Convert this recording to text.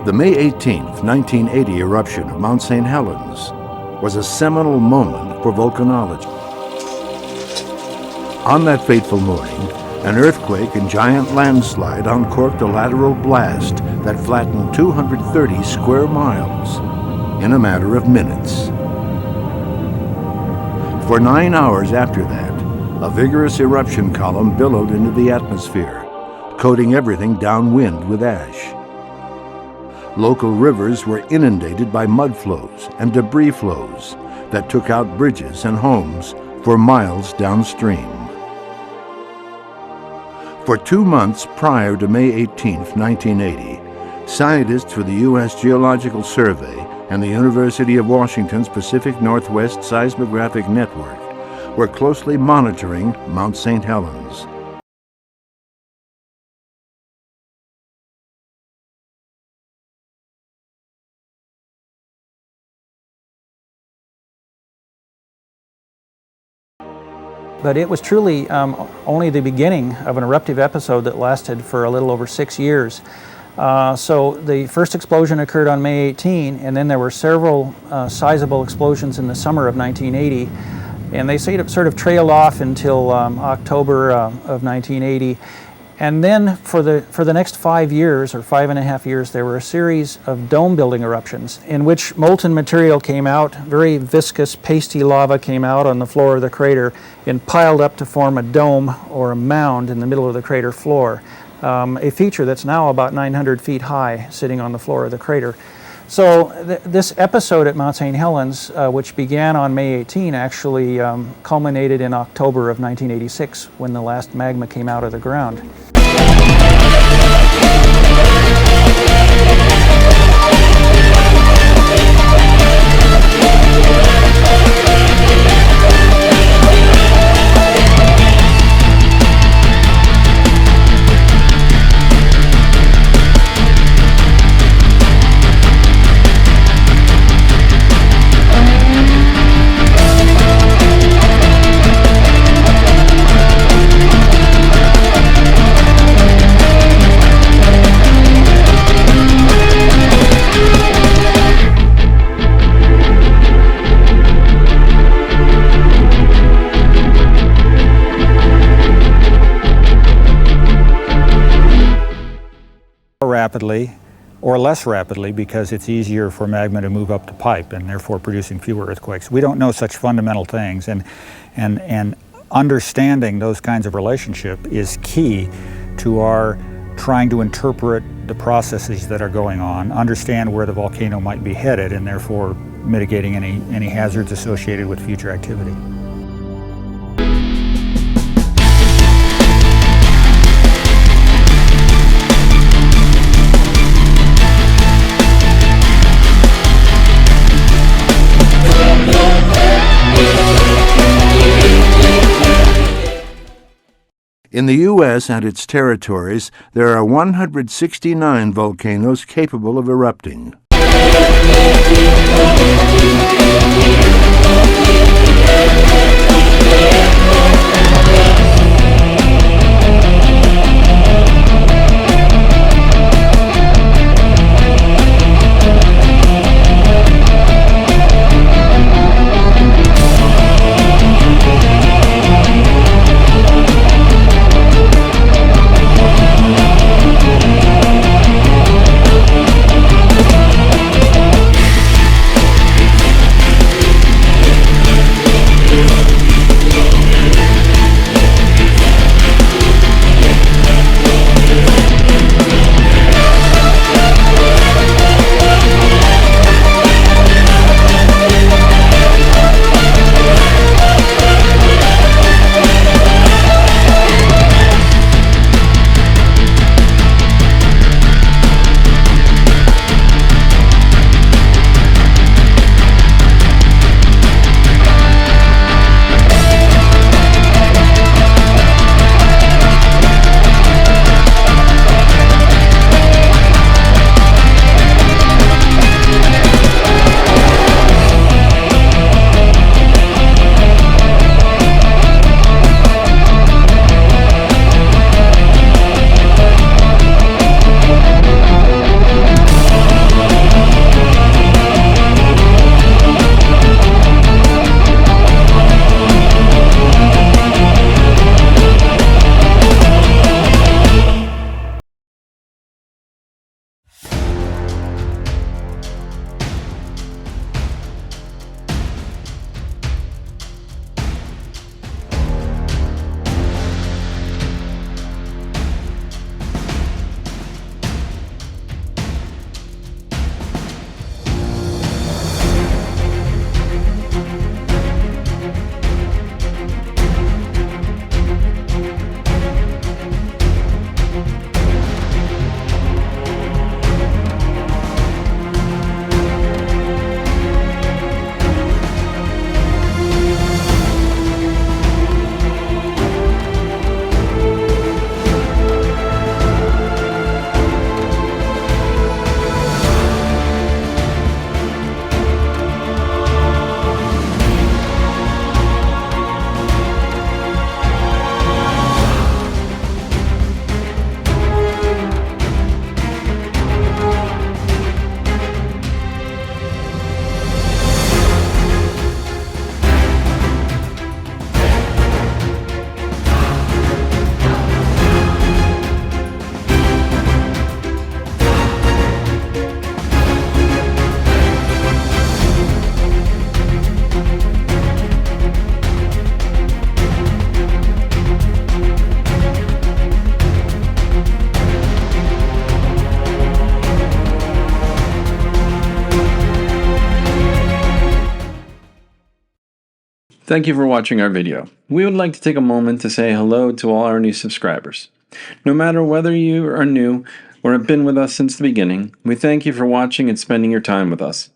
The May 18th, 1980 eruption of Mount St. Helens was a seminal moment for volcanology. On that fateful morning, an earthquake and giant landslide uncorked a lateral blast that flattened 230 square miles in a matter of minutes. For 9 hours after that, a vigorous eruption column billowed into the atmosphere, coating everything downwind with ash. Local rivers were inundated by mud flows and debris flows that took out bridges and homes for miles downstream. For 2 months prior to May 18, 1980, scientists for the U.S. Geological Survey and the University of Washington's Pacific Northwest Seismographic Network were closely monitoring Mount St. Helens. But it was truly only the beginning of an eruptive episode that lasted for a little over 6 years. So the first explosion occurred on May 18, and then there were several sizable explosions in the summer of 1980. And they sort of trailed off until October of 1980. And then for the next 5 years, or 5.5 years, there were a series of dome-building eruptions in which molten material came out, very viscous, pasty lava came out on the floor of the crater and piled up to form a dome or a mound in the middle of the crater floor, a feature that's now about 900 feet high, sitting on the floor of the crater. So this episode at Mount St. Helens, which began on May 18, actually culminated in October of 1986 when the last magma came out of the ground. Rapidly or less rapidly because it's easier for magma to move up the pipe and therefore producing fewer earthquakes. We don't know such fundamental things, and understanding those kinds of relationship is key to our trying to interpret the processes that are going on, understand where the volcano might be headed, and therefore mitigating any hazards associated with future activity. In the U.S. and its territories, there are 169 volcanoes capable of erupting. Thank you for watching our video. We would like to take a moment to say hello to all our new subscribers. No matter whether you are new or have been with us since the beginning, we thank you for watching and spending your time with us.